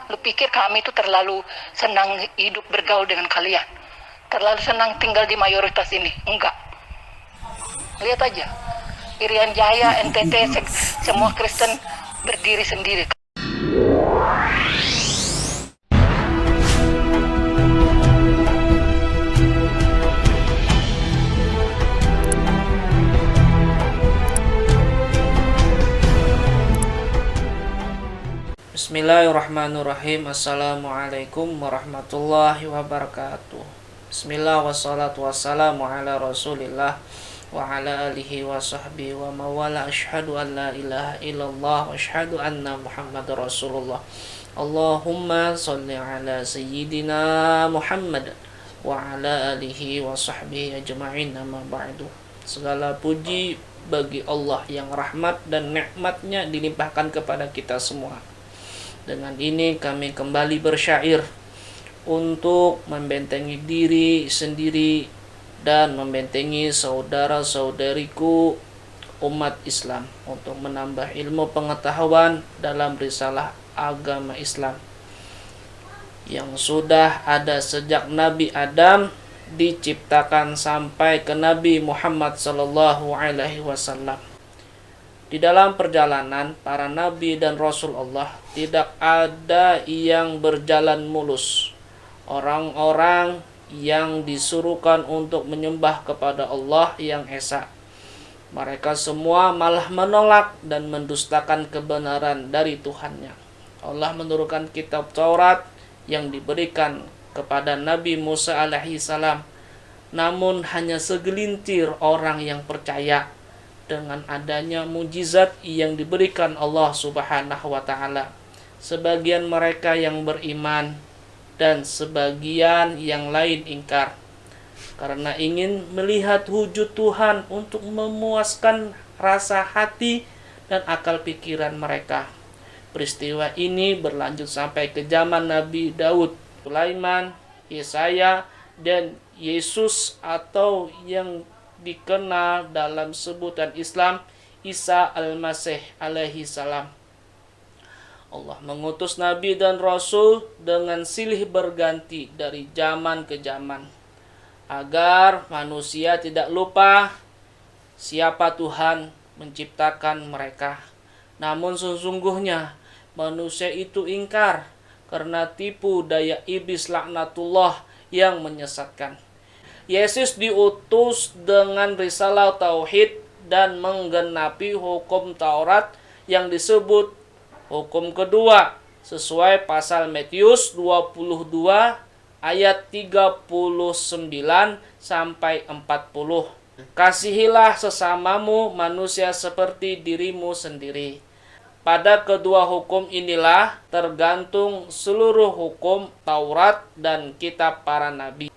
Lu pikir kami itu terlalu senang hidup bergaul dengan kalian? Terlalu senang tinggal di mayoritas ini? Enggak. Lihat aja, Irian Jaya, NTT, semua Kristen berdiri sendiri. Bismillahirrahmanirrahim. Assalamualaikum warahmatullahi wabarakatuh. Bismillah wassalatu wassalamu ala rasulillah wa ala alihi wa sahbihi wa mawala. Ashhadu an la ilaha illallah wa ashhadu anna muhammad rasulullah. Allahumma salli ala sayyidina Muhammad wa ala alihi wa sahbihi ajma'in, amma ba'du. Segala puji bagi Allah yang rahmat dan nikmatnya dilimpahkan kepada kita semua. Dengan ini kami kembali bersyair untuk membentengi diri sendiri dan membentengi saudara-saudariku umat Islam untuk menambah ilmu pengetahuan dalam risalah agama Islam yang sudah ada sejak Nabi Adam diciptakan sampai ke Nabi Muhammad sallallahu alaihi wasallam. Di dalam perjalanan para nabi dan rasul Allah tidak ada yang berjalan mulus. Orang-orang yang disuruhkan untuk menyembah kepada Allah yang esa, mereka semua malah menolak dan mendustakan kebenaran dari Tuhannya. Allah menurunkan kitab Taurat yang diberikan kepada Nabi Musa alaihi salam, namun hanya segelintir orang yang percaya dengan adanya mujizat yang diberikan Allah Subhanahu wa taala. Sebagian mereka yang beriman dan sebagian yang lain ingkar karena ingin melihat wujud Tuhan untuk memuaskan rasa hati dan akal pikiran mereka. Peristiwa ini berlanjut sampai ke zaman Nabi Daud, Sulaiman, Yesaya, dan Yesus atau yang dikenal dalam sebutan Islam Isa al-Masih alaihi salam. Allah mengutus nabi dan rasul dengan silih berganti dari zaman ke zaman agar manusia tidak lupa siapa Tuhan menciptakan mereka. Namun sesungguhnya manusia itu ingkar karena tipu daya iblis laknatullah yang menyesatkan. Yesus diutus dengan risalah tauhid dan menggenapi hukum Taurat yang disebut hukum kedua sesuai pasal Matius 22 ayat 39 sampai 40. Kasihilah sesamamu manusia seperti dirimu sendiri. Pada kedua hukum inilah tergantung seluruh hukum Taurat dan kitab para nabi.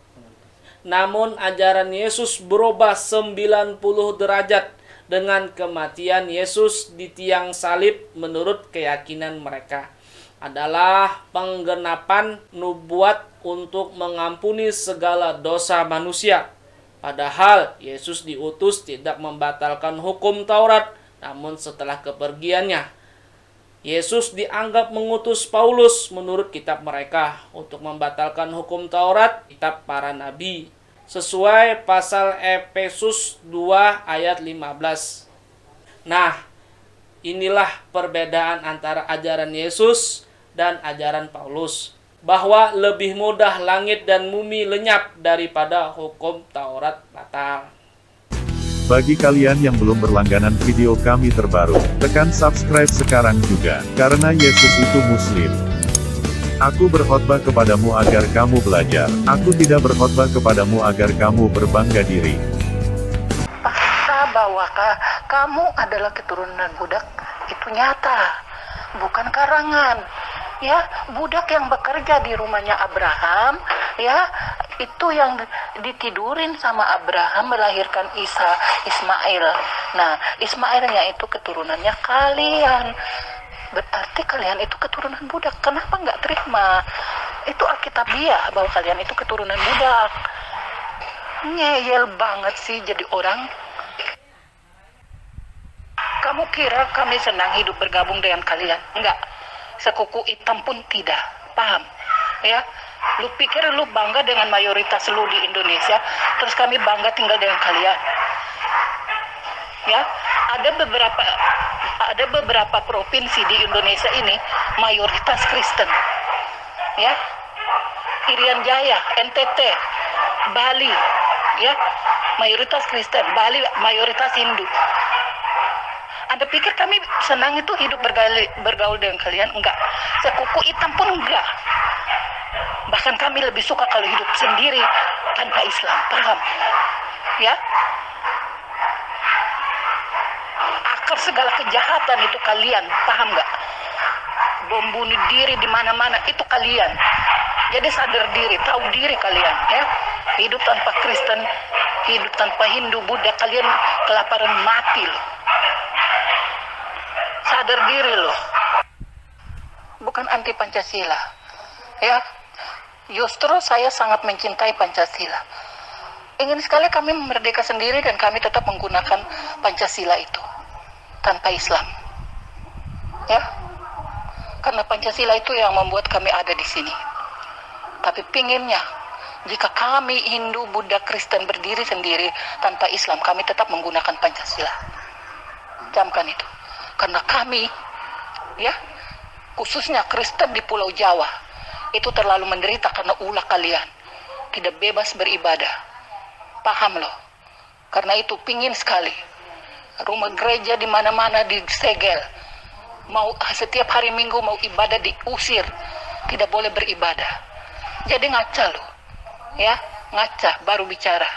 Namun ajaran Yesus berubah 90 derajat dengan kematian Yesus di tiang salib. Menurut keyakinan mereka adalah penggenapan nubuat untuk mengampuni segala dosa manusia. Padahal Yesus diutus tidak membatalkan hukum Taurat, namun setelah kepergiannya Yesus dianggap mengutus Paulus menurut kitab mereka untuk membatalkan hukum Taurat, kitab para nabi, sesuai pasal Efesus 2 ayat 15. Nah, inilah perbedaan antara ajaran Yesus dan ajaran Paulus, bahwa lebih mudah langit dan bumi lenyap daripada hukum Taurat batal. Bagi kalian yang belum berlangganan video kami terbaru, tekan subscribe sekarang juga, karena Yesus itu Muslim. Aku berkhotbah kepadamu agar kamu belajar. Aku tidak berkhotbah kepadamu agar kamu berbangga diri. Fakta bahwa kamu adalah keturunan budak itu nyata, bukan karangan. Ya, budak yang bekerja di rumahnya Abraham, ya, itu yang ditidurin sama Abraham melahirkan Ismail. Nah, Ismailnya itu keturunannya kalian. Berarti kalian itu keturunan budak. Kenapa nggak terima? Itu alkitabiah bahwa kalian itu keturunan budak. Ngeyel banget sih jadi orang. Kamu kira kami senang hidup bergabung dengan kalian? Enggak. sekuku hitam pun tidak. Paham? Ya, lu pikir lu bangga dengan mayoritas lu di Indonesia, terus kami bangga tinggal dengan kalian? Ya, ada beberapa provinsi di Indonesia ini mayoritas Kristen. Ya, Irian Jaya, NTT, Bali, ya, mayoritas Kristen. Bali mayoritas Hindu. Anda pikir kami senang itu hidup bergaul dengan kalian? Enggak. Sekuku hitam pun enggak. Bahkan kami lebih suka kalau hidup sendiri tanpa Islam. Paham? Ya. Akar segala kejahatan itu kalian. Paham enggak? Bom bunuh diri di mana-mana itu kalian. Jadi sadar diri, tahu diri kalian, ya. Hidup tanpa Kristen, hidup tanpa Hindu, Buddha, kalian kelaparan mati loh. Sadar diri loh. Bukan anti Pancasila, ya. Justru saya sangat mencintai Pancasila. Ingin sekali kami merdeka sendiri dan kami tetap menggunakan Pancasila itu tanpa Islam, ya. Karena Pancasila itu yang membuat kami ada di sini. Tapi pinginnya jika kami Hindu, Buddha, Kristen berdiri sendiri tanpa Islam, kami tetap menggunakan Pancasila. Camkan itu. Karena kami, ya, khususnya Kristen di Pulau Jawa, itu terlalu menderita karena ulah kalian. Tidak bebas beribadah. Paham loh? Karena itu pingin sekali. Rumah gereja di mana-mana disegel. Mau setiap hari Minggu mau ibadah diusir. Tidak boleh beribadah. Jadi ngaca loh. Ya, ngaca baru bicara.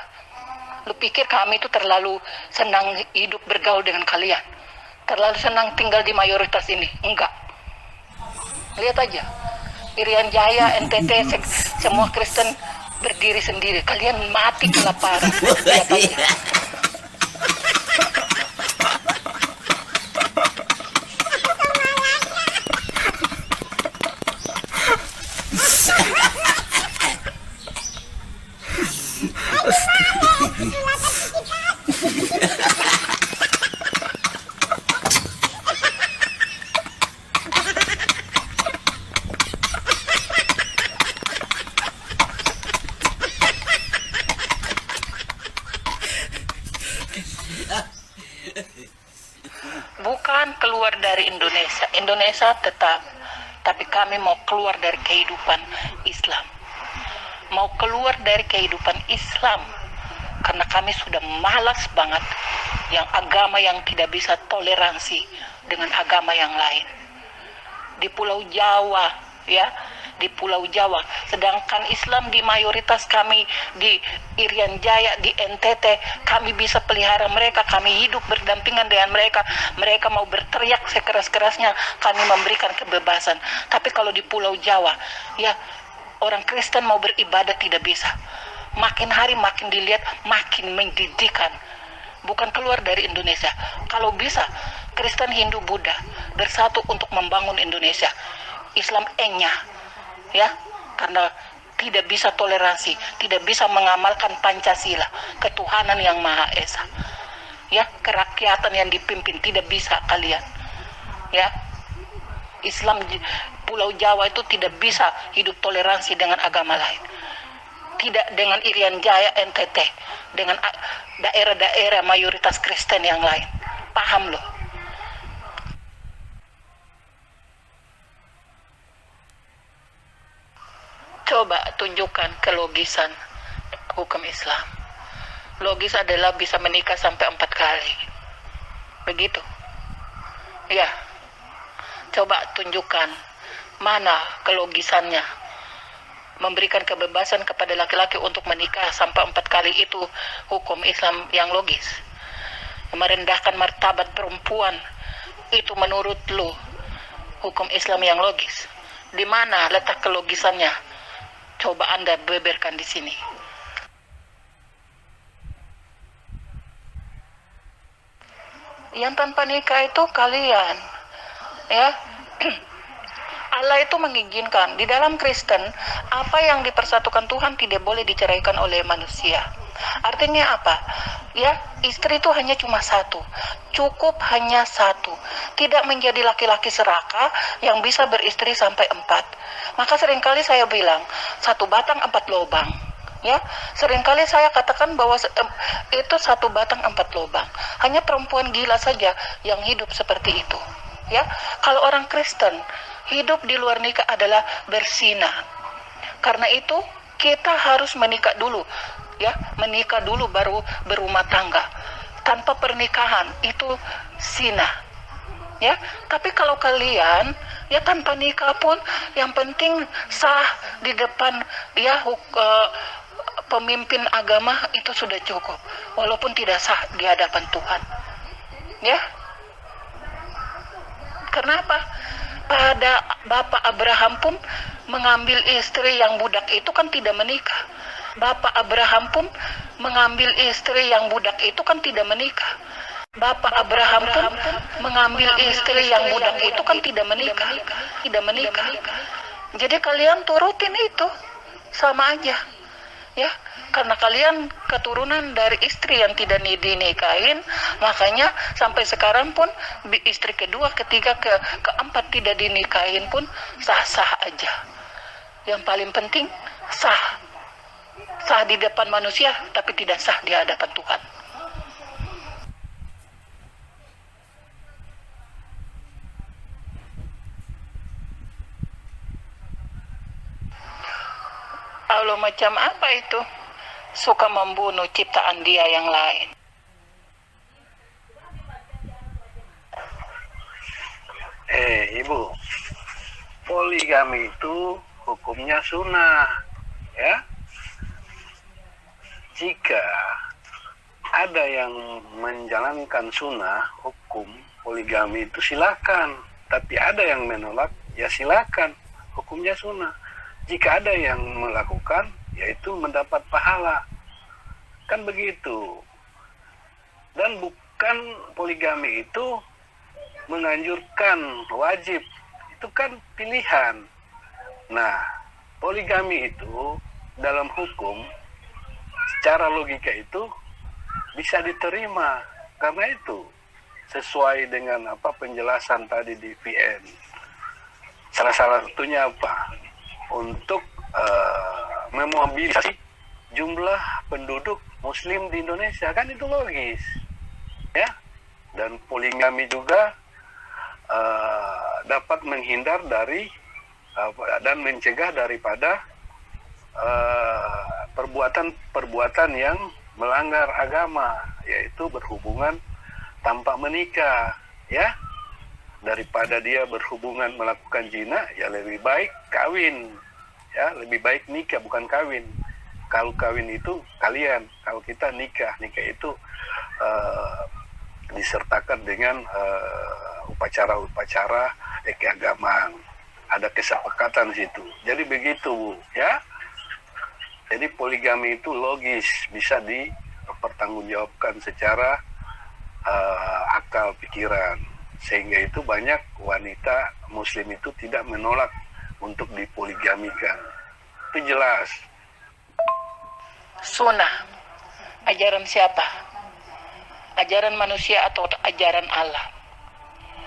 Lu pikir kami itu terlalu senang hidup bergaul dengan kalian? Terlalu senang tinggal di mayoritas ini? Enggak. Lihat aja. Irian Jaya, NTT, semua Kristen berdiri sendiri. Kalian mati kelaparan. Lihat aja. Bukan keluar dari Indonesia. Indonesia tetap. Tapi kami mau keluar dari kehidupan Islam. Mau keluar dari kehidupan Islam. Karena kami sudah malas banget yang agama yang tidak bisa toleransi dengan agama yang lain. Di Pulau Jawa, ya, di Pulau Jawa, sedangkan Islam di mayoritas kami di Irian Jaya, di NTT, kami bisa pelihara mereka, kami hidup berdampingan dengan mereka. Mereka mau berteriak sekeras-kerasnya, kami memberikan kebebasan. Tapi kalau di Pulau Jawa, ya, orang Kristen mau beribadah tidak bisa. Makin hari makin dilihat, makin mendidikan. Bukan keluar dari Indonesia. Kalau bisa, Kristen, Hindu, Buddha bersatu untuk membangun Indonesia. Islam enyah, ya, karena tidak bisa toleransi, tidak bisa mengamalkan Pancasila, ketuhanan yang Maha Esa, ya, kerakyatan yang dipimpin, tidak bisa kalian, ya. Islam Pulau Jawa itu tidak bisa hidup toleransi dengan agama lain, tidak dengan Irian Jaya, NTT, dengan daerah-daerah mayoritas Kristen yang lain. Paham loh? Coba tunjukkan kelogisan hukum Islam. Logis adalah bisa menikah sampai 4 kali. Begitu. Ya. Coba tunjukkan mana kelogisannya. Memberikan kebebasan kepada laki-laki untuk menikah sampai 4 kali itu hukum Islam yang logis. Merendahkan martabat perempuan itu menurut lu hukum Islam yang logis. Di mana letak kelogisannya? Coba Anda beberkan di sini. Yang tanpa nikah itu kalian, ya. Allah itu mengizinkan. Di dalam Kristen, apa yang dipersatukan Tuhan tidak boleh diceraikan oleh manusia. Artinya apa? Ya, istri itu hanya cuma satu, cukup hanya satu. Tidak menjadi laki-laki serakah yang bisa beristri sampai 4. Maka seringkali saya bilang, satu batang 4 lubang. Ya, seringkali saya katakan bahwa itu satu batang 4 lubang. Hanya perempuan gila saja yang hidup seperti itu. Ya, kalau orang Kristen hidup di luar nikah adalah berzina. Karena itu kita harus menikah dulu, ya, menikah dulu baru berumah tangga. Tanpa pernikahan itu zina. Ya, tapi kalau kalian ya tanpa nikah pun yang penting sah di depan ya pemimpin agama itu sudah cukup, walaupun tidak sah di hadapan Tuhan. Ya. Kenapa? Pada Bapak Abraham pun mengambil istri yang budak itu kan tidak menikah. Bapak Abraham pun mengambil istri yang budak itu kan tidak menikah. Bapak Abraham pun mengambil istri yang budak itu kan tidak menikah. Tidak menikah. Jadi kalian turutin itu sama aja. Ya, karena kalian keturunan dari istri yang tidak dinikahin, makanya sampai sekarang pun istri kedua, ketiga, keempat tidak dinikahin pun sah-sah aja. Yang paling penting sah di depan manusia, tapi tidak sah di hadapan Tuhan. Allah macam apa itu? Suka membunuh ciptaan Dia yang lain. Ibu, poligami itu hukumnya sunnah, ya. Jika ada yang menjalankan sunnah hukum poligami itu silakan, tapi ada yang menolak, ya silakan, hukumnya sunnah. Jika ada yang melakukan, yaitu mendapat pahala. Kan begitu. Dan bukan poligami itu menganjurkan, wajib. Itu kan pilihan. Nah, poligami itu dalam hukum, secara logika itu bisa diterima. Karena itu, sesuai dengan penjelasan tadi di VN. Salah satunya apa? Untuk memobilisasi jumlah penduduk Muslim di Indonesia, kan itu logis, ya. Dan poligami juga dapat menghindar dari dan mencegah daripada perbuatan-perbuatan yang melanggar agama, yaitu berhubungan tanpa menikah, ya. Daripada dia berhubungan melakukan zina, ya lebih baik kawin, ya, lebih baik nikah bukan kawin. Kalau kawin itu kalian, kalau kita nikah itu disertakan dengan upacara-upacara keagamaan, ada kesepakatan di situ. Jadi begitu, Bu, ya. Jadi poligami itu logis, bisa dipertanggungjawabkan secara akal pikiran. Sehingga itu banyak wanita Muslim itu tidak menolak untuk dipoligamikan. Itu jelas. Sunnah. Ajaran siapa? Ajaran manusia atau ajaran Allah?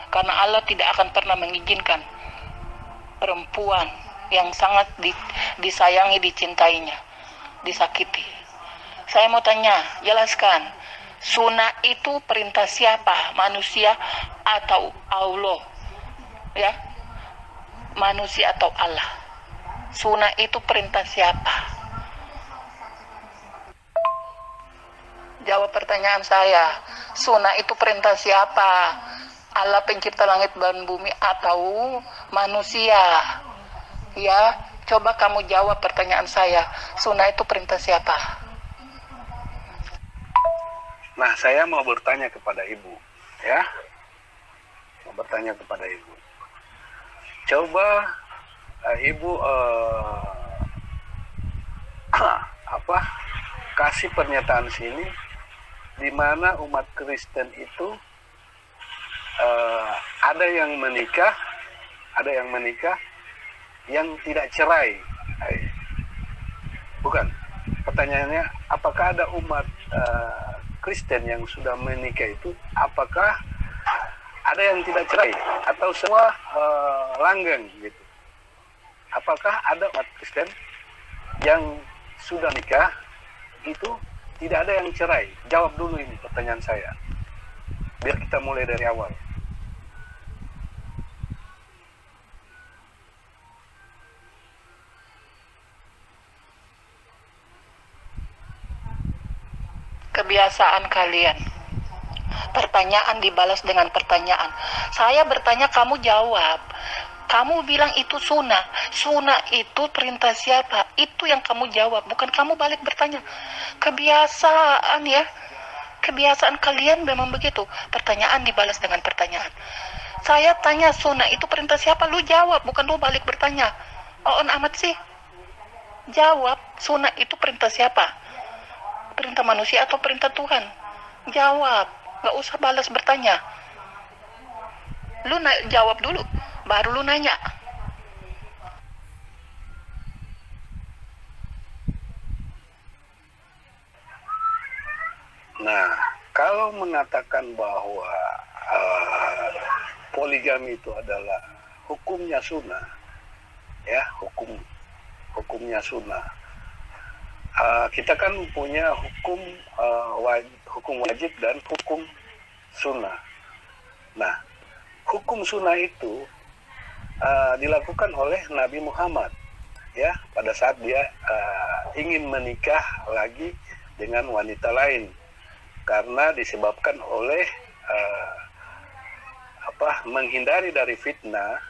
Karena Allah tidak akan pernah mengizinkan perempuan yang sangat disayangi, dicintainya, disakiti. Saya mau tanya, jelaskan. Sunnah itu perintah siapa? Manusia atau Allah? Ya, manusia atau Allah? Sunnah itu perintah siapa? Jawab pertanyaan saya. Sunnah itu perintah siapa? Allah pencipta langit dan bumi atau manusia? Ya, coba kamu jawab pertanyaan saya. Sunnah itu perintah siapa? Nah, saya mau bertanya kepada Ibu, ya. Mau bertanya kepada Ibu. Coba Ibu kasih pernyataan sini di mana umat Kristen itu ada yang menikah yang tidak cerai. Bukan. pertanyaannya, apakah ada umat Kristen yang sudah menikah itu, apakah ada yang tidak cerai atau semua langgeng gitu? Apakah ada umat Kristen yang sudah nikah itu tidak ada yang cerai? Jawab dulu ini pertanyaan saya, biar kita mulai dari awal. Kebiasaan kalian, pertanyaan dibalas dengan pertanyaan. Saya bertanya, kamu jawab. Kamu bilang itu sunnah. Sunnah itu perintah siapa? Itu yang kamu jawab, bukan kamu balik bertanya. Kebiasaan ya. Kebiasaan kalian memang begitu. Pertanyaan dibalas dengan pertanyaan. Saya tanya sunnah itu perintah siapa? Lu jawab, bukan lu balik bertanya. On amat sih. Jawab, sunnah itu perintah siapa? Perintah manusia atau perintah Tuhan? Jawab, nggak usah balas bertanya. Lu jawab dulu, baru lu nanya. Nah, kalau mengatakan bahwa poligami itu adalah hukumnya sunnah, ya hukumnya sunnah. Kita kan punya hukum wajib dan hukum sunnah. Nah, hukum sunnah itu dilakukan oleh Nabi Muhammad, ya, pada saat dia ingin menikah lagi dengan wanita lain, karena disebabkan oleh menghindari dari fitnah,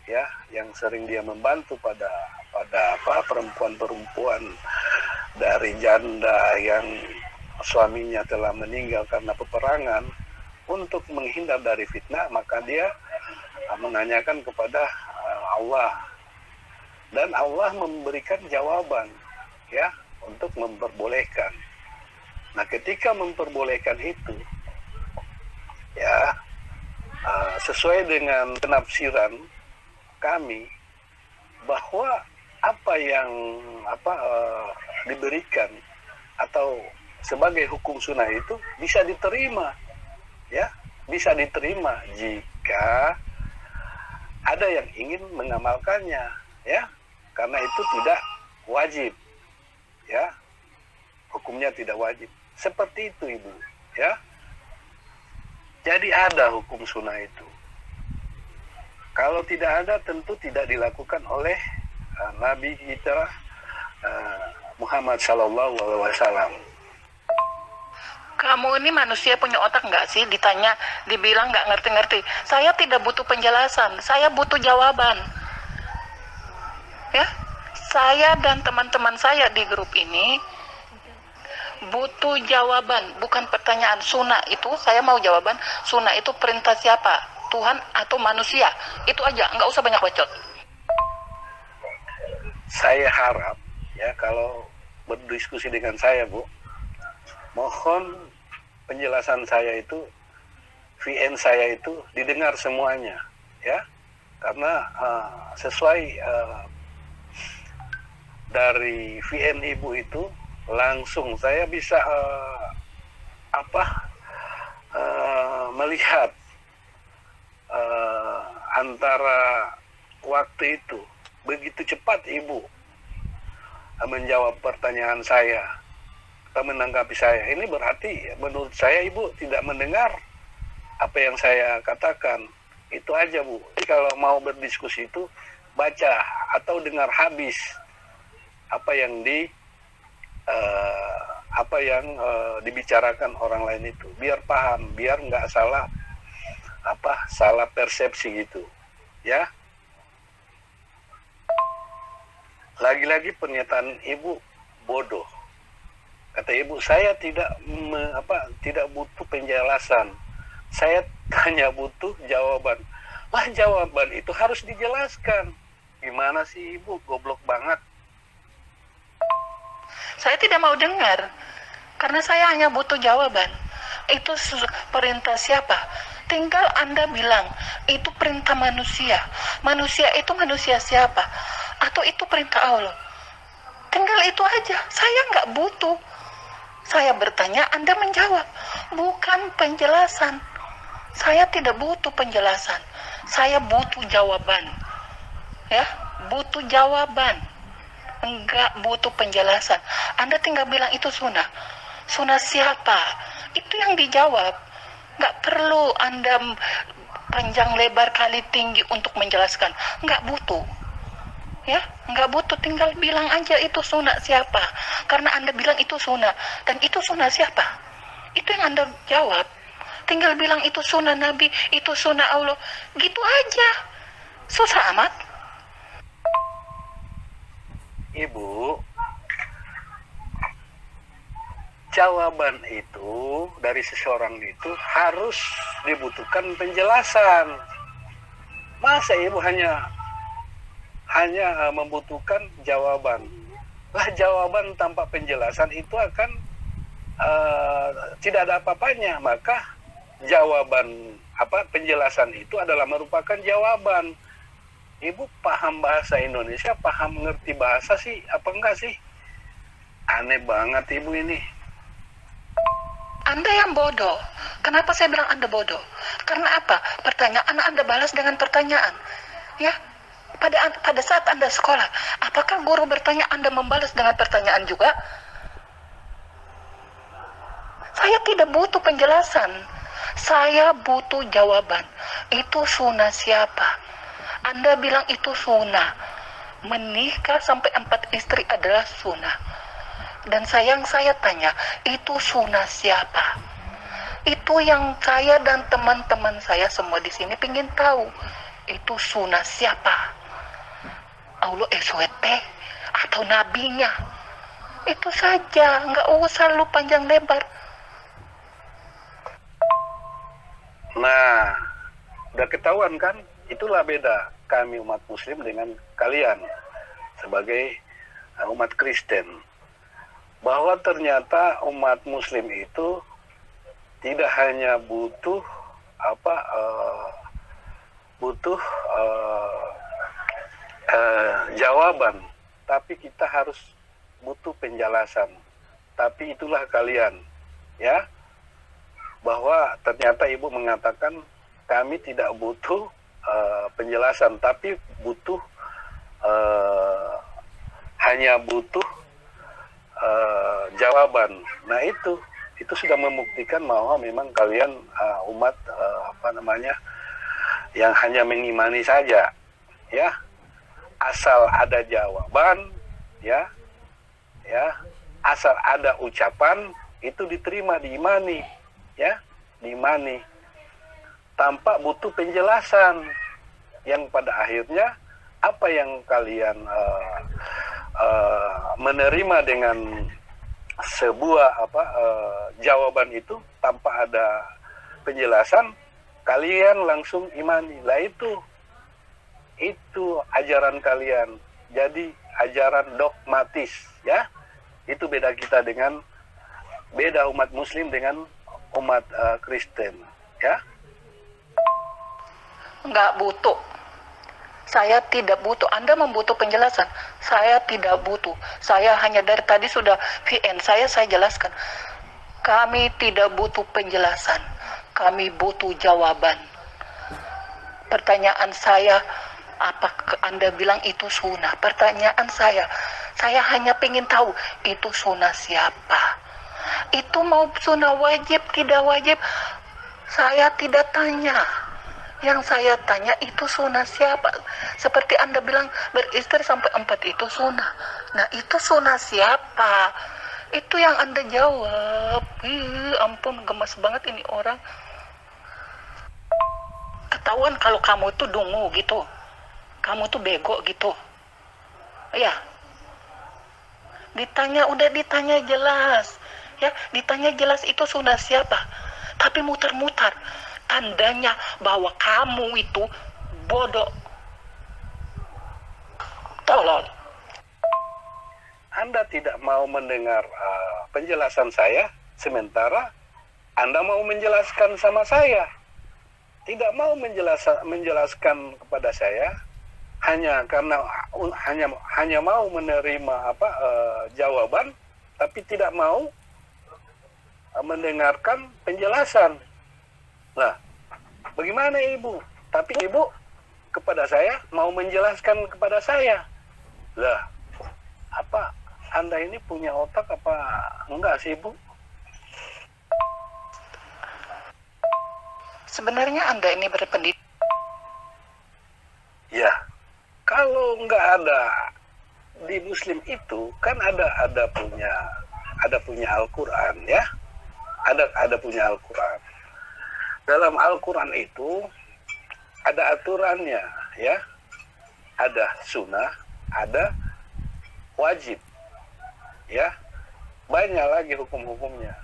ya, yang sering dia membantu pada perempuan-perempuan dari janda yang suaminya telah meninggal karena peperangan. Untuk menghindar dari fitnah, maka dia menanyakan kepada Allah, dan Allah memberikan jawaban, ya, untuk memperbolehkan. Nah, ketika memperbolehkan itu, ya, sesuai dengan penafsiran kami, bahwa apa yang diberikan atau sebagai hukum sunnah itu bisa diterima, ya, bisa diterima jika ada yang ingin mengamalkannya, ya, karena itu tidak wajib, ya, hukumnya tidak wajib. Seperti itu, Ibu, ya. Jadi ada hukum sunnah itu. Kalau tidak ada, tentu tidak dilakukan oleh Nabi kita Muhammad Sallallahu Alaihi Wasallam. Kamu ini manusia punya otak nggak sih? Ditanya, dibilang nggak ngerti-ngerti. Saya tidak butuh penjelasan, saya butuh jawaban. Ya, saya dan teman-teman saya di grup ini butuh jawaban, bukan pertanyaan. Sunnah itu, saya mau jawaban. Sunnah itu perintah siapa? Tuhan atau manusia? Itu aja, nggak usah banyak bacot. Saya harap, ya, kalau berdiskusi dengan saya, Bu, mohon penjelasan saya itu, VN saya itu didengar semuanya, ya, karena sesuai dari VN Ibu itu langsung saya bisa melihat antara waktu itu begitu cepat Ibu menjawab pertanyaan saya atau menanggapi saya. Ini berarti menurut saya Ibu tidak mendengar apa yang saya katakan. Itu aja, Bu. Jadi kalau mau berdiskusi itu baca atau dengar habis apa yang dibicarakan orang lain itu, biar paham, biar nggak salah persepsi gitu, ya. Lagi-lagi pernyataan Ibu bodoh. Kata Ibu, saya tidak butuh penjelasan. Saya hanya butuh jawaban. Lah, jawaban itu harus dijelaskan. Gimana sih Ibu? Goblok banget. Saya tidak mau dengar, karena saya hanya butuh jawaban. Itu perintah siapa? Tinggal Anda bilang, itu perintah manusia. Manusia itu manusia siapa? Atau itu perintah Allah? Tinggal itu aja. Saya nggak butuh. Saya bertanya, Anda menjawab. Bukan penjelasan. Saya tidak butuh penjelasan. Saya butuh jawaban. Ya, butuh jawaban. Enggak butuh penjelasan. Anda tinggal bilang itu sunnah. Sunnah siapa? Itu yang dijawab. Nggak perlu Anda panjang lebar kali tinggi untuk menjelaskan. Nggak butuh. Ya, nggak butuh, tinggal bilang aja itu sunnah siapa. Karena Anda bilang itu sunnah. Dan itu sunnah siapa? Itu yang Anda jawab. Tinggal bilang itu sunnah Nabi, itu sunnah Allah. Gitu aja. Susah amat. Ibu, jawaban itu dari seseorang itu harus dibutuhkan penjelasan. Masa ibu hanya membutuhkan jawaban? Lah, jawaban tanpa penjelasan itu akan tidak ada apa-apanya. Maka jawaban penjelasan itu adalah merupakan jawaban. Ibu paham bahasa Indonesia, paham ngerti bahasa sih, apa enggak sih? Aneh banget ibu ini. Anda yang bodoh. Kenapa saya bilang Anda bodoh? Karena apa? Pertanyaan Anda balas dengan pertanyaan. Ya, pada saat Anda sekolah, apakah guru bertanya Anda membalas dengan pertanyaan juga? Saya tidak butuh penjelasan. Saya butuh jawaban. Itu sunnah siapa? Anda bilang itu sunnah. Menikah sampai 4 istri adalah sunnah. Dan saya tanya, itu sunnah siapa? Itu yang saya dan teman-teman saya semua di sini pengen tahu. Itu sunnah siapa? Allah SWT atau nabinya? Itu saja, nggak usah lu panjang lebar. Nah, udah ketahuan kan? Itulah beda kami umat muslim dengan kalian sebagai umat Kristen. Bahwa ternyata umat muslim itu tidak hanya butuh jawaban, tapi kita harus butuh penjelasan. Tapi itulah kalian, ya, bahwa ternyata ibu mengatakan kami tidak butuh penjelasan, tapi butuh hanya butuh jawaban. Nah, itu sudah membuktikan bahwa memang kalian umat yang hanya mengimani saja, ya, asal ada jawaban, ya, asal ada ucapan itu diterima, diimani, ya, diimani tanpa butuh penjelasan, yang pada akhirnya apa yang kalian menerima dengan sebuah jawaban itu tanpa ada penjelasan, kalian langsung imani. Lah, itu ajaran kalian. Jadi ajaran dogmatis, ya. Itu beda kita dengan umat muslim dengan umat Kristen, ya. Nggak butuh. Saya tidak butuh. Anda membutuh penjelasan. Saya tidak butuh. Saya hanya dari tadi sudah VN. Saya jelaskan. Kami tidak butuh penjelasan. Kami butuh jawaban. Pertanyaan saya, apakah Anda bilang itu sunnah? Pertanyaan saya hanya ingin tahu, itu sunnah siapa? Itu mau sunnah wajib, tidak wajib, saya tidak tanya. Yang saya tanya itu sunnah siapa? Seperti Anda bilang beristri sampai 4 itu sunnah. Nah, itu sunnah siapa? Itu yang Anda jawab. Ampun, gemas banget ini orang. Ketahuan kalau kamu itu dungu gitu. Kamu tuh bego gitu. Ya. Udah ditanya jelas. Ya, ditanya jelas itu sunnah siapa? Tapi muter-muter. Tandanya bahwa kamu itu bodoh. Tolol. Anda tidak mau mendengar penjelasan saya, sementara Anda mau menjelaskan sama saya. Tidak mau menjelaskan kepada saya, hanya karena hanya mau menerima jawaban, tapi tidak mau mendengarkan penjelasan. Lah, bagaimana ibu? Tapi ibu kepada saya mau menjelaskan kepada saya. Lah, apa Anda ini punya otak apa enggak sih, Bu? Sebenarnya Anda ini berpendidikan. Ya, kalau nggak ada di Muslim itu kan ada punya Al-Quran, ya, ada punya Al-Quran. Dalam Al-Quran itu ada aturannya, ya, ada sunnah, ada wajib, ya, banyak lagi hukum-hukumnya.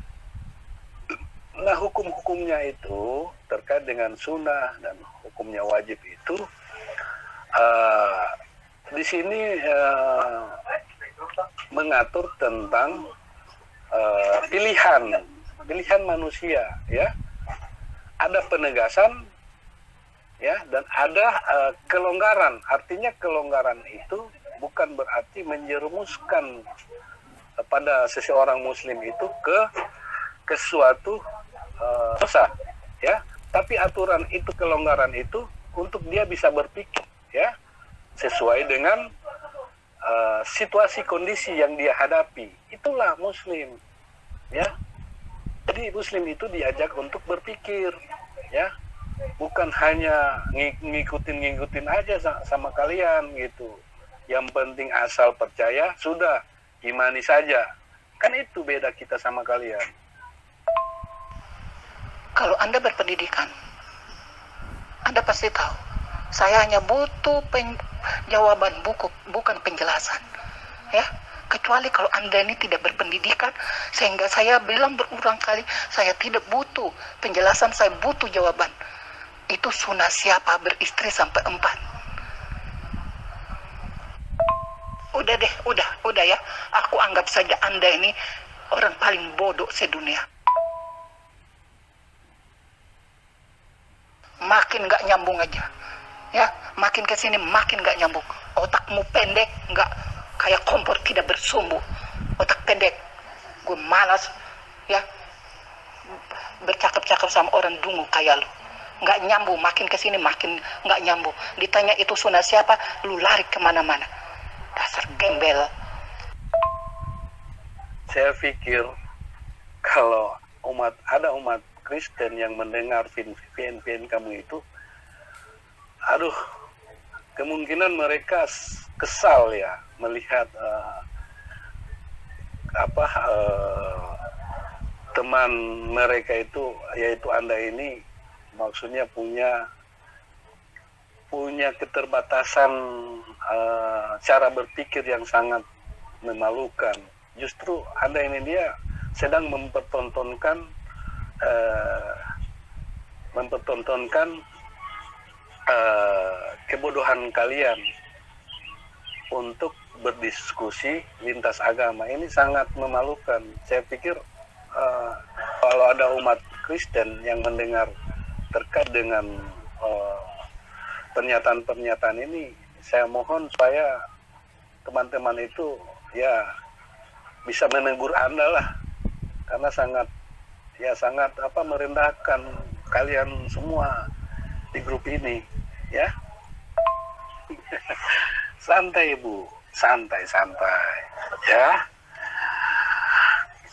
Nah, hukum-hukumnya itu terkait dengan sunnah dan hukumnya wajib itu di sini mengatur tentang pilihan manusia, ya. Ada penegasan, ya, dan ada kelonggaran. Artinya kelonggaran itu bukan berarti menjerumuskan pada seseorang Muslim itu ke suatu dosa, ya. Tapi aturan itu, kelonggaran itu untuk dia bisa berpikir, ya, sesuai dengan situasi kondisi yang dia hadapi. Itulah Muslim, ya. Jadi Muslim itu diajak untuk berpikir, ya, bukan hanya ngikutin aja sama kalian gitu. Yang penting asal percaya, sudah imani saja. Kan itu beda kita sama kalian. Kalau Anda berpendidikan, Anda pasti tahu. Saya hanya butuh jawaban buku, bukan penjelasan. Ya, kecuali kalau Anda ini tidak berpendidikan, sehingga saya bilang berulang kali, saya tidak butuh penjelasan, saya butuh jawaban. Itu sunnah siapa beristri sampai 4? Udah deh, udah ya. Aku anggap saja Anda ini orang paling bodoh sedunia. Makin gak nyambung aja, ya, makin kesini makin gak nyambung. Otakmu pendek, gak kayak kompor tidak bersumbu. Otak pendek. Gue malas, ya, bercakap-cakap sama orang dungu kayak lu. Gak nyambung, makin kesini makin gak nyambung. Ditanya itu sunnah siapa, lu lari kemana-mana. Dasar gembel. Saya pikir kalau ada umat Kristen yang mendengar VN kamu itu, aduh, kemungkinan mereka kesal ya melihat teman mereka itu, yaitu Anda ini, maksudnya punya keterbatasan cara berpikir yang sangat memalukan. Justru Anda ini dia sedang mempertontonkan kebodohan kalian untuk berdiskusi lintas agama. Ini sangat memalukan. Saya pikir kalau ada umat Kristen yang mendengar terkait dengan pernyataan-pernyataan ini, saya mohon supaya teman-teman itu ya bisa menegur Anda lah, karena sangat merendahkan kalian semua di grup ini, ya. Santai, Bu, santai, ya.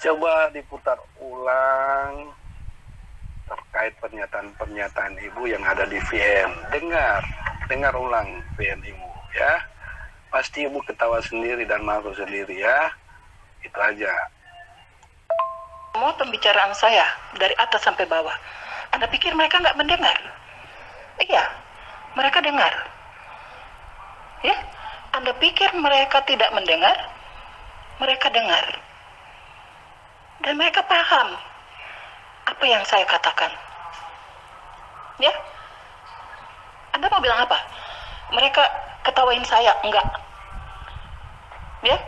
Coba diputar ulang terkait pernyataan Ibu yang ada di VN. Dengar ulang VN Ibu, ya. Pasti Ibu ketawa sendiri dan malu sendiri, ya. Itu aja. Semua pembicaraan saya dari atas sampai bawah, Anda pikir mereka nggak mendengar? Iya, mereka dengar. Ya, Anda pikir mereka tidak mendengar? Mereka dengar. Dan mereka paham apa yang saya katakan. Ya, Anda mau bilang apa? Mereka ketawain saya? Enggak. Ya,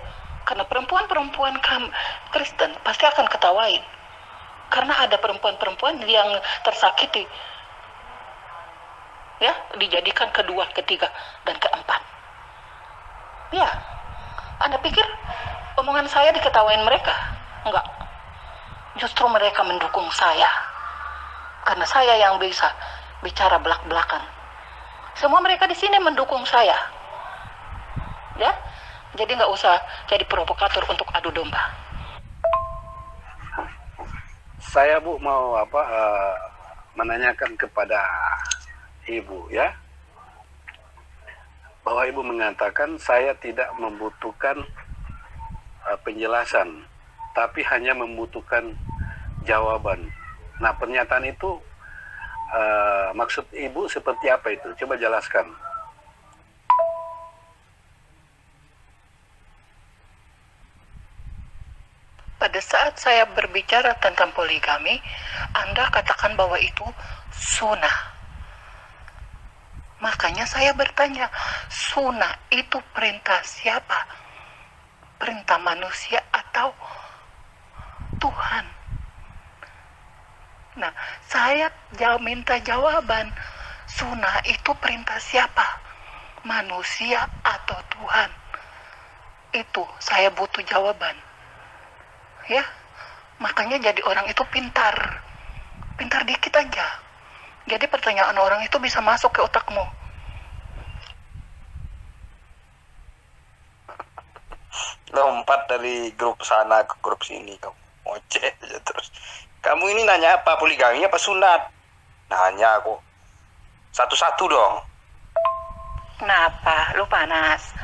karena perempuan-perempuan Kristen pasti akan ketawain. Karena ada perempuan-perempuan yang tersakiti. ya, dijadikan kedua, ketiga, dan keempat. Ya, Anda pikir omongan saya diketawain mereka? Enggak. Justru mereka mendukung saya. Karena saya yang bisa bicara belak-belakan. Semua mereka di sini mendukung saya. Ya, jadi nggak usah jadi provokator untuk adu domba. Saya Bu mau menanyakan kepada Ibu ya, bahwa Ibu mengatakan saya tidak membutuhkan penjelasan, tapi hanya membutuhkan jawaban. Nah, pernyataan itu maksud Ibu seperti apa itu? Coba jelaskan. Pada saat saya berbicara tentang poligami, Anda katakan bahwa itu sunnah. Makanya saya bertanya, sunnah itu perintah siapa? Perintah manusia atau Tuhan? Nah, saya minta jawaban, sunnah itu perintah siapa? Manusia atau Tuhan? Itu saya butuh jawaban. Ya, makanya jadi orang itu pintar dikit aja. Jadi pertanyaan orang itu bisa masuk ke otakmu. Lompat dari grup sana ke grup sini, kamu ngoceh aja terus. Kamu ini nanya apa, poligami apa sunat? Nanya aku satu-satu dong. Kenapa? Lu panas?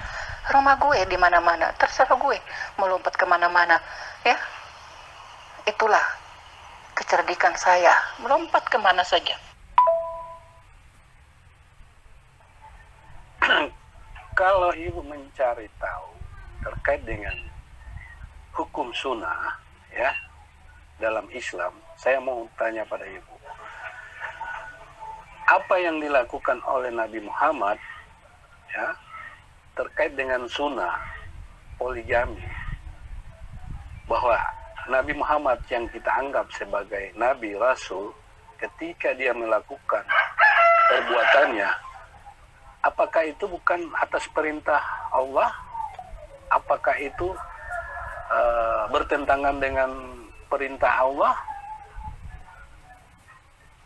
Rumah gue di mana-mana, terserah gue mau lompat kemana-mana, ya. Itulah kecerdikan saya, melompat kemana saja. Kalau Ibu mencari tahu terkait dengan hukum sunnah ya dalam Islam, saya mau tanya pada Ibu, apa yang dilakukan oleh Nabi Muhammad ya terkait dengan sunnah poligami, bahwa Nabi Muhammad yang kita anggap sebagai Nabi Rasul, ketika dia melakukan perbuatannya, apakah itu bukan atas perintah Allah? Apakah itu bertentangan dengan perintah Allah?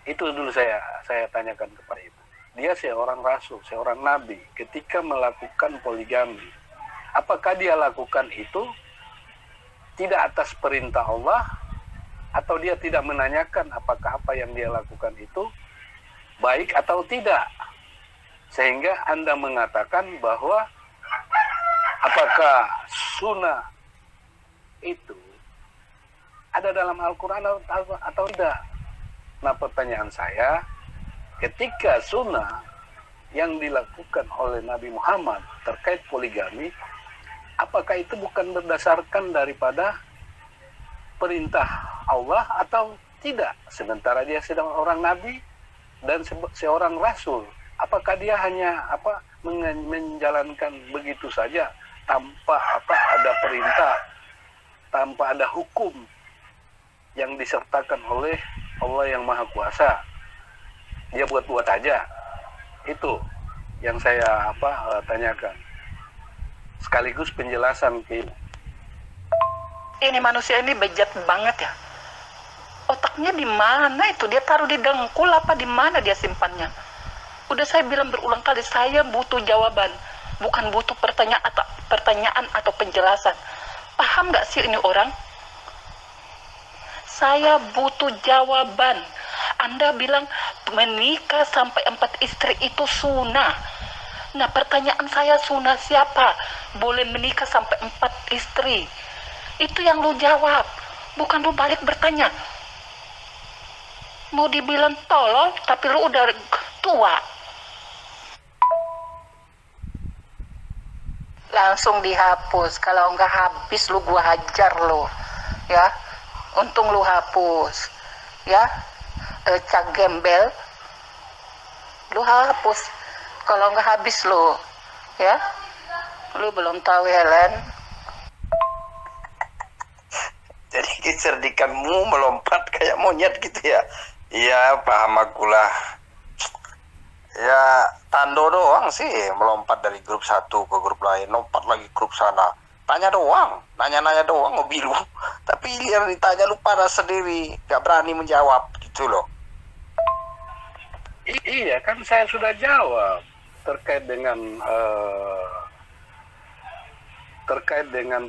Itu dulu saya tanyakan kepada Ibu. Dia seorang Rasul, seorang Nabi, ketika melakukan poligami, apakah dia lakukan itu tidak atas perintah Allah, atau dia tidak menanyakan apakah apa yang dia lakukan itu baik atau tidak, sehingga Anda mengatakan bahwa apakah sunnah itu ada dalam Al-Quran atau tidak. Nah, pertanyaan saya, ketika sunnah yang dilakukan oleh Nabi Muhammad terkait poligami, apakah itu bukan berdasarkan daripada perintah Allah atau tidak? Sementara dia sedang orang Nabi dan seorang Rasul, apakah dia hanya menjalankan begitu saja tanpa ada perintah, tanpa ada hukum yang disertakan oleh Allah yang Maha Kuasa? Dia buat-buat aja. Itu yang saya tanyakan. Sekaligus penjelasan ke Ini manusia ini bejat banget ya. Otaknya di mana itu? Dia taruh di dengkul apa di mana dia simpannya? Udah saya bilang berulang kali, saya butuh jawaban, bukan butuh pertanyaan atau penjelasan. Paham nggak sih ini orang? Saya butuh jawaban. Anda bilang menikah sampai 4 istri itu sunnah. Nah, pertanyaan saya, sunnah siapa? Boleh menikah sampai 4 istri. Itu yang lu jawab, bukan lu balik bertanya. Mau dibilang tolol, tapi lu udah tua. Langsung dihapus. Kalau nggak habis lu gua hajar lu. Ya, untung lu hapus. Ya, cak gembel. Lu hapus. Kalau nggak habis lu. Ya, lu belum tahu Helen. Jadi kecerdikanmu melompat kayak monyet gitu ya. Iya, paham akulah. Ya Tando doang sih melompat dari grup satu ke grup lain, lompat lagi grup sana. Tanya doang, nanya-nanya doang ngebilu. Tapi yang ditanya lu pada sendiri, gak berani menjawab gitu loh. Iya kan saya sudah jawab terkait dengan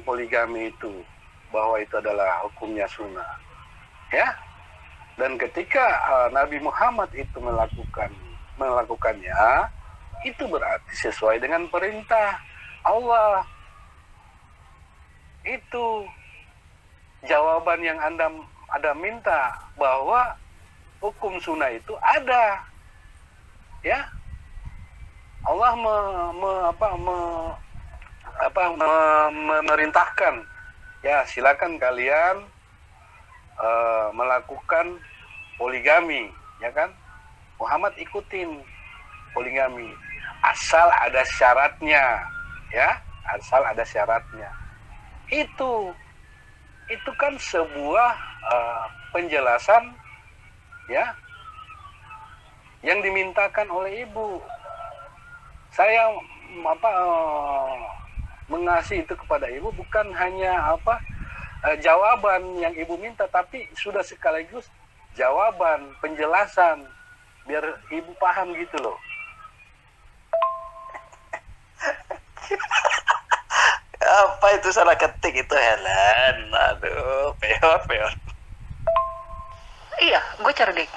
poligami itu, bahwa itu adalah hukumnya sunnah. Ya. Dan ketika Nabi Muhammad itu melakukannya, itu berarti sesuai dengan perintah Allah. Itu jawaban yang Anda minta, bahwa hukum sunnah itu ada. Ya. Allah memerintahkan, ya silakan kalian melakukan poligami, ya kan? Muhammad ikutin poligami, asal ada syaratnya, ya, asal ada syaratnya. Itu kan sebuah penjelasan, ya, yang dimintakan oleh ibu. Saya mengasih itu kepada ibu bukan hanya jawaban yang ibu minta, tapi sudah sekaligus jawaban, penjelasan, biar ibu paham gitu loh. Apa itu salah ketik itu, Helen? Aduh, peor. Iya, gue cerdik.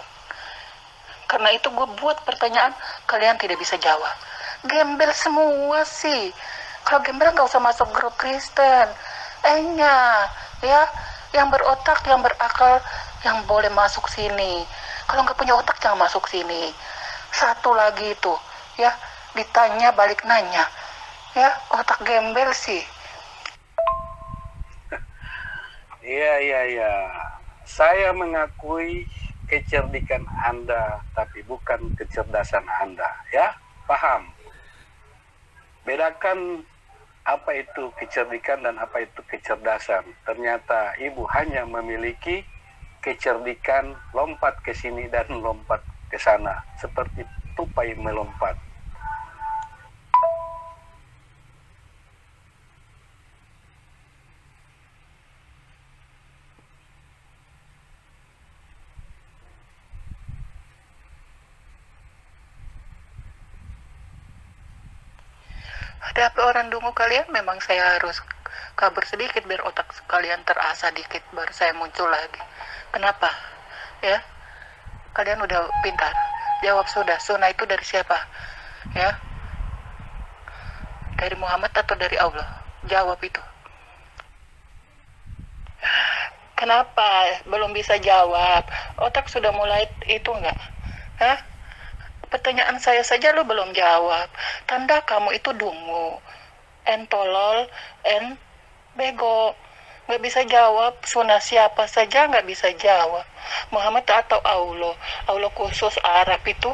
Karena itu gue buat pertanyaan, kalian tidak bisa jawab. Gembel semua sih. Kalau gembel nggak usah masuk grup Kristen. Ya, yang berotak, yang berakal, yang boleh masuk sini. Kalau nggak punya otak jangan masuk sini. Satu lagi itu, ya, ditanya balik nanya. Ya, otak gembel sih. Iya. Saya mengakui kecerdikan Anda, tapi bukan kecerdasan Anda, ya. Paham? Bedakan apa itu kecerdikan dan apa itu kecerdasan. Ternyata ibu hanya memiliki kecerdikan lompat ke sini dan lompat ke sana, seperti tupai melompat. Ada apa orang dungu kalian? Memang saya harus kabur sedikit biar otak kalian terasa dikit, baru saya muncul lagi. Kenapa? Ya, kalian udah pintar. Jawab sudah. Sunnah itu dari siapa? Ya, dari Muhammad atau dari Allah? Jawab itu. Kenapa belum bisa jawab? Otak sudah mulai itu enggak? Hah? Pertanyaan saya saja lu belum jawab. Tanda kamu itu dungu, tolol, bego. Nggak bisa jawab. Sunnah siapa saja nggak bisa jawab. Muhammad atau Allah? Allah khusus Arab itu,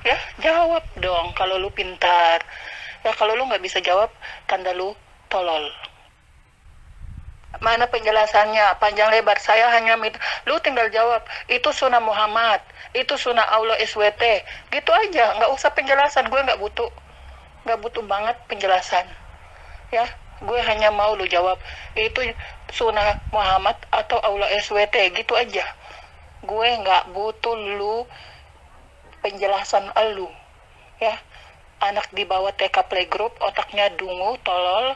ya jawab dong kalau lu pintar. Ya kalau lu nggak bisa jawab, tanda lu tolol. Mana penjelasannya? Panjang lebar saya hanya lu tinggal jawab. Itu sunnah Muhammad, itu sunnah Allah SWT. Gitu aja, nggak usah penjelasan. Gue nggak butuh banget penjelasan. Ya, gue hanya mau lu jawab. Itu sunnah Muhammad atau Allah SWT. Gitu aja. Gue nggak butuh lu penjelasan lu. Ya, anak di bawah TK Playgroup, otaknya dungu, tolol.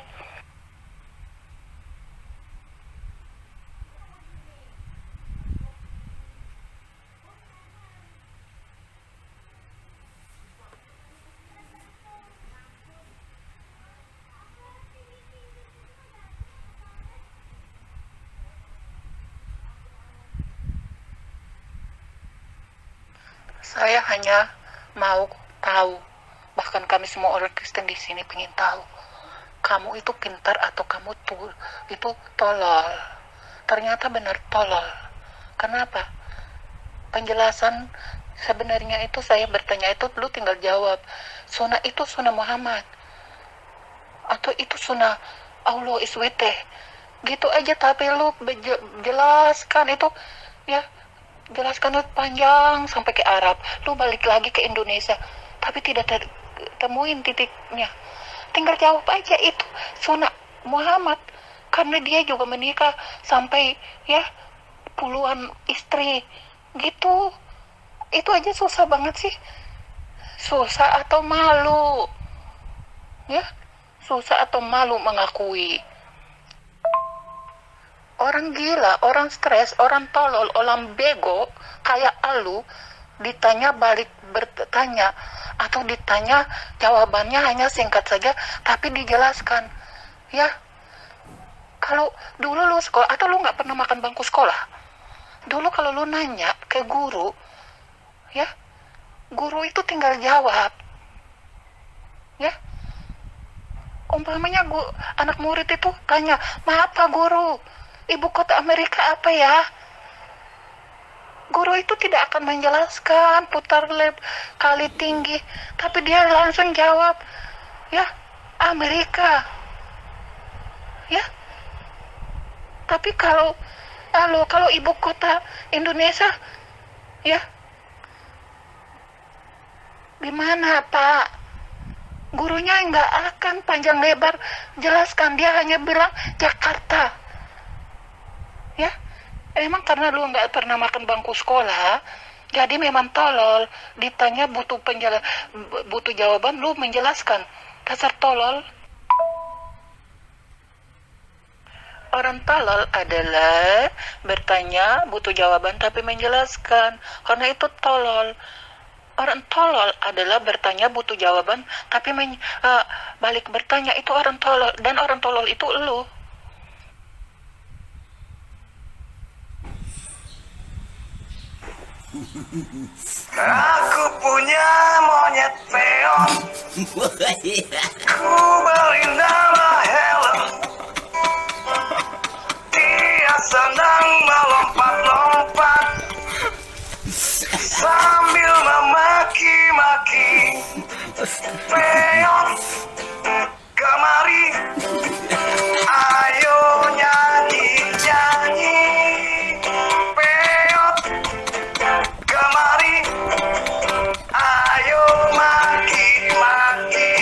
Saya hanya mau tahu, bahkan kami semua orang Kristen di sini pengen tahu, kamu itu pintar atau kamu itu tolol. Ternyata benar tolol. Kenapa? Penjelasan sebenarnya itu saya bertanya itu, lu tinggal jawab. Sunnah itu sunnah Muhammad atau itu sunnah Allah SWT. Gitu aja, tapi lu jelaskan itu, ya jelaskan itu panjang sampai ke Arab. Lu balik lagi ke Indonesia, tapi tidak temuin titiknya. Tinggal jawab aja itu sunnah Muhammad, karena dia juga menikah sampai ya puluhan istri gitu. Itu aja susah banget sih. Susah atau malu ya, susah atau malu mengakui. Orang gila, orang stres, orang tolol, orang bego kayak elu ditanya balik bertanya, atau ditanya jawabannya hanya singkat saja tapi dijelaskan ya. Kalau dulu lu sekolah, atau lu nggak pernah makan bangku sekolah, dulu kalau lu nanya ke guru ya, guru itu tinggal jawab ya. Umpamanya anak murid itu tanya, maaf Pak Guru, ibu kota Amerika apa ya? Guru itu tidak akan menjelaskan putar kali tinggi, tapi dia langsung jawab ya, Amerika ya. Tapi kalau ibu kota Indonesia ya, gimana Pak? Gurunya nggak akan panjang lebar jelaskan, dia hanya bilang Jakarta ya. Emang karena lu nggak pernah makan bangku sekolah, jadi memang tolol. Ditanya butuh jawaban, lu menjelaskan. Dasar tolol. Orang tolol adalah bertanya butuh jawaban tapi menjelaskan, karena itu tolol. Orang tolol adalah bertanya butuh jawaban tapi balik bertanya, itu orang tolol. Dan orang tolol itu elu. Aku punya monyet peon, ku beri nama Helen. Dia senang melompat-lompat sambil memaki-maki. Peon, kemari, ayo nyanyi-nyanyi. Peon, kemari, ayo maki-maki.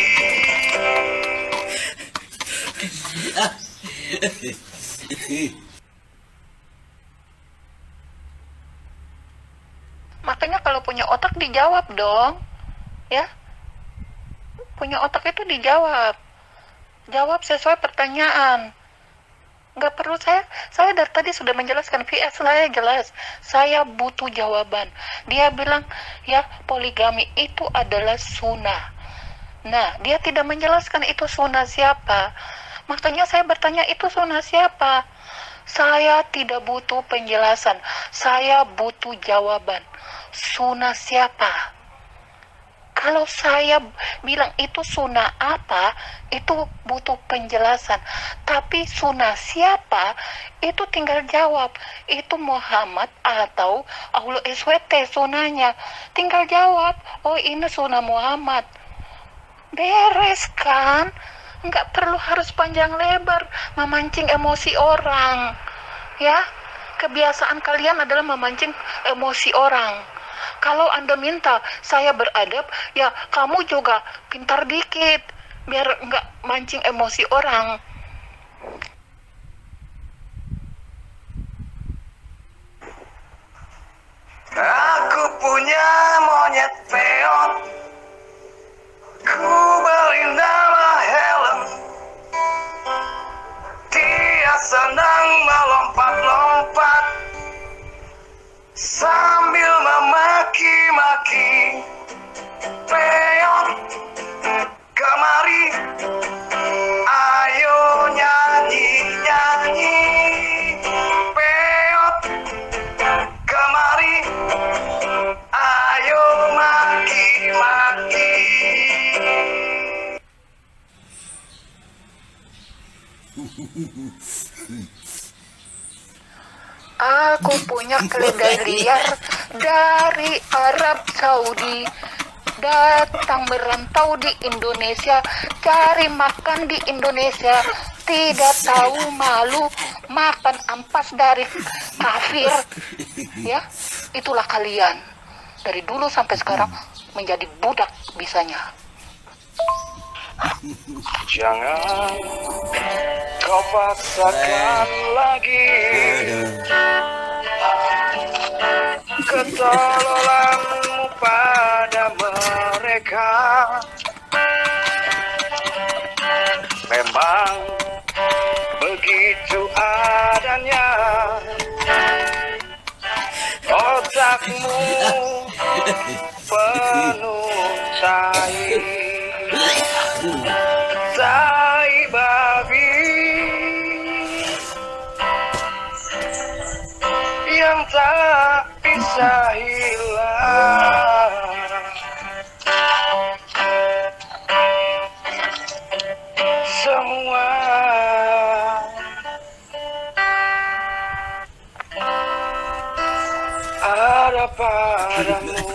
Makanya kalau punya otak dijawab dong ya. Punya otak itu dijawab, jawab sesuai pertanyaan. Nggak perlu saya dari tadi sudah menjelaskan, VS saya jelas, saya butuh jawaban. Dia bilang ya poligami itu adalah sunnah. Nah, dia tidak menjelaskan itu sunnah siapa. Makanya saya bertanya, itu sunnah siapa? Saya tidak butuh penjelasan, saya butuh jawaban. Sunnah siapa? Kalau saya bilang itu sunnah apa, itu butuh penjelasan. Tapi sunnah siapa, itu tinggal jawab. Itu Muhammad atau Allah SWT sunnahnya. Tinggal jawab, oh ini sunnah Muhammad. Beres kan? Nggak perlu harus panjang lebar memancing emosi orang. Ya, kebiasaan kalian adalah memancing emosi orang. Kalau Anda minta saya beradab, ya kamu juga pintar dikit, biar nggak mancing emosi orang. Aku punya monyet peon, ku beri nama Helen. Dia senang melompat-lompat sambil memaki-maki. Peon, kemari, ayo nyanyi-nyanyi. Peon, kemari, ayo maki-maki. Aku punya keledai liar dari Arab Saudi, datang merantau di Indonesia, cari makan di Indonesia, tidak tahu malu makan ampas dari kafir. Ya, itulah kalian dari dulu sampai sekarang menjadi budak bisanya. Jangan kau paksakan lagi ketololanmu pada mereka. Memang begitu adanya, otakmu penuh tai babi yang tak bisa hilang. Semua ada padamu.